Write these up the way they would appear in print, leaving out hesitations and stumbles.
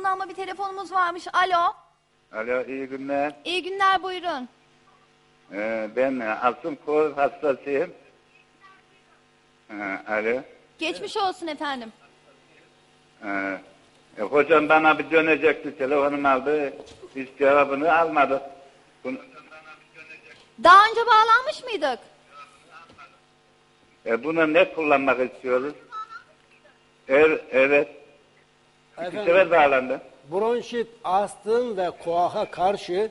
telefon alma bir telefonumuz varmış. Alo. Alo, iyi günler. İyi günler, buyurun. Ben astım kol hastasıyım. Alo. Geçmiş olsun efendim. Hocam bana bir dönecekti, telefonum aldı. Hiç cevabını almadı. Daha önce bağlanmış mıydık? Bunu ne kullanmak istiyoruz? Evet. İki sefer bağlandı. Bronşit, astım ve koaha karşı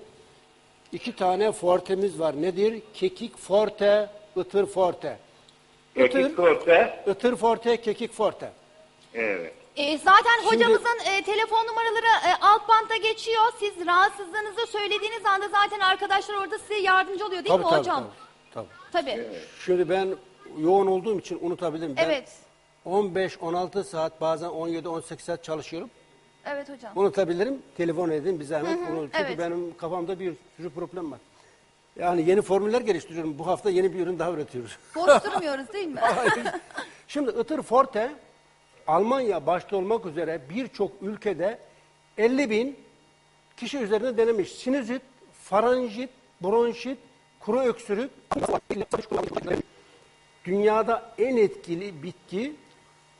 2 tane fortemiz var. Nedir? Kekik forte, ıtır forte. Kekik forte. Itır forte, kekik forte. Evet. Zaten hocamızın telefon numaraları alt bantta geçiyor. Siz rahatsızlığınızı söylediğiniz anda zaten arkadaşlar orada size yardımcı oluyor değil mi hocam? Tabii. Evet. Şimdi ben yoğun olduğum için unutabilirim. Evet. Ben 15-16 saat, bazen 17-18 saat çalışıyorum. Evet hocam. Unutabilirim. Telefon edin bize hemen. Çünkü benim kafamda bir sürü problem var. Yani yeni formüller geliştiriyorum. Bu hafta yeni bir ürün daha üretiyoruz. Boş durmuyoruz değil mi? Şimdi ıtır forte, Almanya başta olmak üzere birçok ülkede 50.000 kişi üzerinde denemiş. Sinüzit, faranjit, bronşit, kuru öksürük. Dünyada en etkili bitki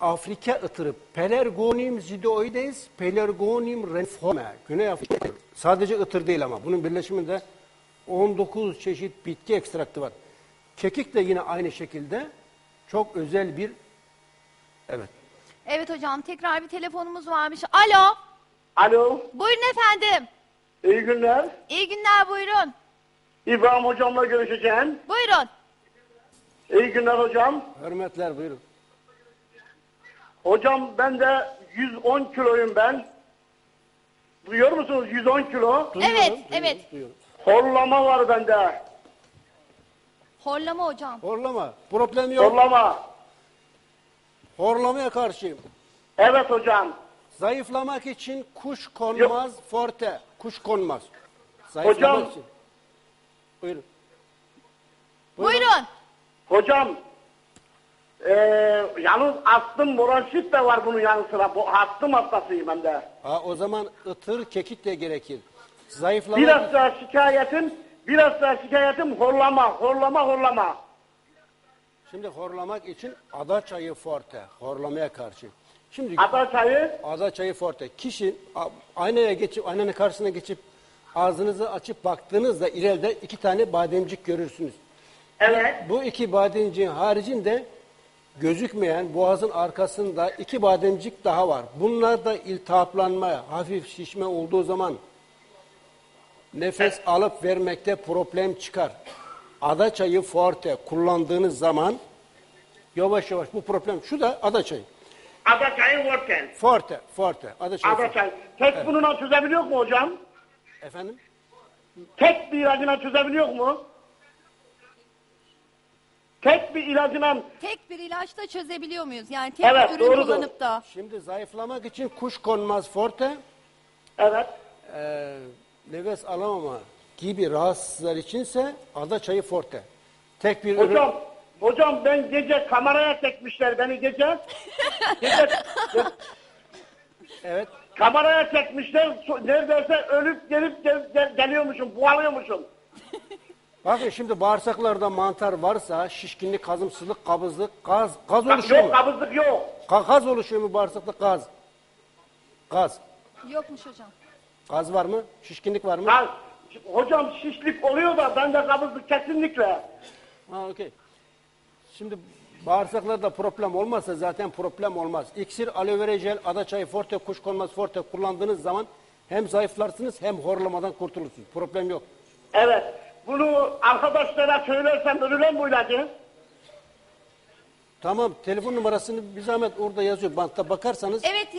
Afrika ıtırı. Pelargonium zidioides, Pelargonium reniforme. Güney Afrika. Sadece ıtır değil ama. Bunun birleşiminde 19 çeşit bitki ekstraktı var. Kekik de yine aynı şekilde çok özel bir... Evet. Evet hocam, tekrar bir telefonumuz varmış. Alo. Alo. Buyurun efendim. İyi günler. İyi günler, buyurun. İbrahim hocamla görüşeceğim. Buyurun. İyi günler hocam. Hürmetler, buyurun. Hocam ben de 110 kiloyum ben. Duyuyor musunuz? 110 kilo. Evet. Duyuyorum. Horlama var bende. Horlama hocam. Horlama. Problem yok. Horlama. Horlamaya karşıyım. Evet hocam. Zayıflamak için kuş konmaz forte. Kuş konmaz. Zayıflamak Hocam. için. Buyurun. Buyurun. Hocam. Yalnız astım, bronşit de var bunun yanı sıra. Bu astım hastasıyım ben de. O zaman ıtır kekik de gerekir. Zayıflamak Biraz daha şikayetim horlama. Şimdi horlamak için ada çayı forte. Horlamaya karşı. Şimdi Ada çayı forte. Kişi aynanın karşısına geçip ağzınızı açıp baktığınızda ileride 2 tane bademcik görürsünüz. Evet. Bu 2 bademciğin haricinde gözükmeyen boğazın arkasında 2 bademcik daha var. Bunlar da iltihaplanma, hafif şişme olduğu zaman nefes alıp vermekte problem çıkar. Ada çayı forte kullandığınız zaman yavaş yavaş bu problem. Şu da ada çayı. Ada çayı Forte. Ada çayı. Ada çayı. Tek bununla çözebiliyor mu hocam? Efendim? Tek bir ilacına çözebiliyor mu? Tek bir ilaçta çözebiliyor muyuz? Yani tek Evet, ürün doğrudur. kullanıp da. Şimdi zayıflamak için kuş konmaz forte, Evet. nefes alamama gibi rahatsızlar içinse ada çayı forte. Tek bir ürün. Hocam ben gece kameraya çekmişler beni gece. Evet. Kameraya çekmişler. Neredeyse ölüp geliyormuşum, buğalıyormuşum. Bakın şimdi bağırsaklarda mantar varsa şişkinlik, hazımsızlık, kabızlık, gaz oluşuyor Yok, mu? kabızlık yok. Gaz oluşuyor mu bağırsakta? Gaz. Yokmuş hocam. Gaz var mı? Şişkinlik var mı? Hocam şişlik oluyor da bende kabızlık kesinlikle. Okey. Şimdi bağırsaklarda problem olmazsa zaten problem olmaz. İksir, aloe vera jel, ada çayı forte, kuşkonmaz forte kullandığınız zaman hem zayıflarsınız hem horlamadan kurtulursunuz. Problem yok. Evet. Bunu arkadaşlara söylersem ölürüm bu ilacı. Tamam, telefon numarasını bir zahmet orada yazıyor. Bantta bakarsanız. Evet,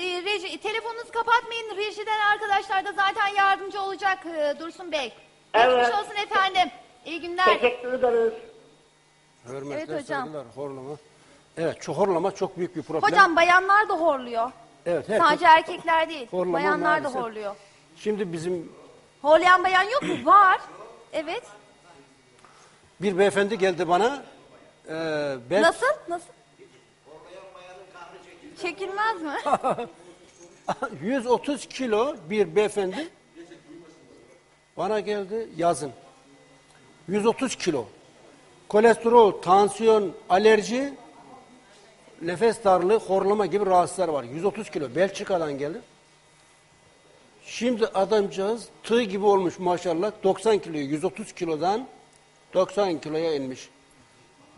telefonunuzu kapatmayın. Rejiden arkadaşlar da zaten yardımcı olacak Dursun Bey. Evet. Geçmiş olsun efendim. İyi günler. Teşekkür ederiz. Hürmetler, Evet hocam. saygılar, horlama. Evet, horlama çok büyük bir problem. Hocam bayanlar da horluyor. Evet, sadece erkekler değil. Horlama Bayanlar maalesef. da horluyor. Şimdi bizim Horlayan bayan yok mu? Var. Evet. bir beyefendi geldi bana. Nasıl? Çekilmez mi? 130 kilo bir beyefendi bana geldi yazın. 130 kilo. Kolesterol, tansiyon, alerji, nefes darlığı, horlama gibi rahatsızlar var. 130 kilo. Belçika'dan geldi. Şimdi adamcağız tığ gibi olmuş maşallah. 90 kilo, 130 kilodan 90 kiloya inmiş.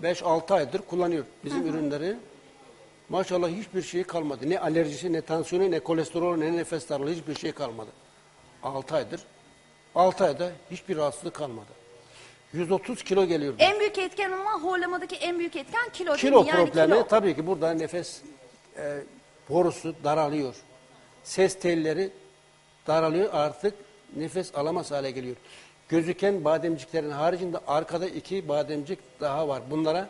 5-6 aydır kullanıyor bizim ürünleri. Maşallah hiçbir şey kalmadı. Ne alerjisi, ne tansiyonu, ne kolesterol, ne nefes darlığı hiçbir şey kalmadı. 6 aydır. 6 ayda hiçbir rahatsızlık kalmadı. 130 kilo geliyordu. En büyük etken ama horlamadaki en büyük etken kilo değil Kilo mi? Yani problemi kilo. tabii ki burada nefes borusu daralıyor. Ses telleri daralıyor, artık nefes alamaz hale geliyor. Gözüken bademciklerin haricinde arkada 2 bademcik daha var. Bunlara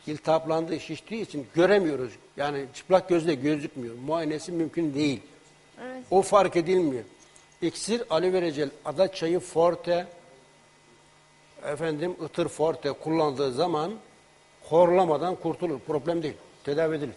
iltihaplandığı, şiştiği için göremiyoruz. Yani çıplak gözle gözükmüyor. Muayenesi mümkün değil. Evet. O fark edilmiyor. İksir, aloe vera jel, ada çayı forte, ıtır forte kullandığı zaman horlamadan kurtulur. Problem değil. Tedavi edilir.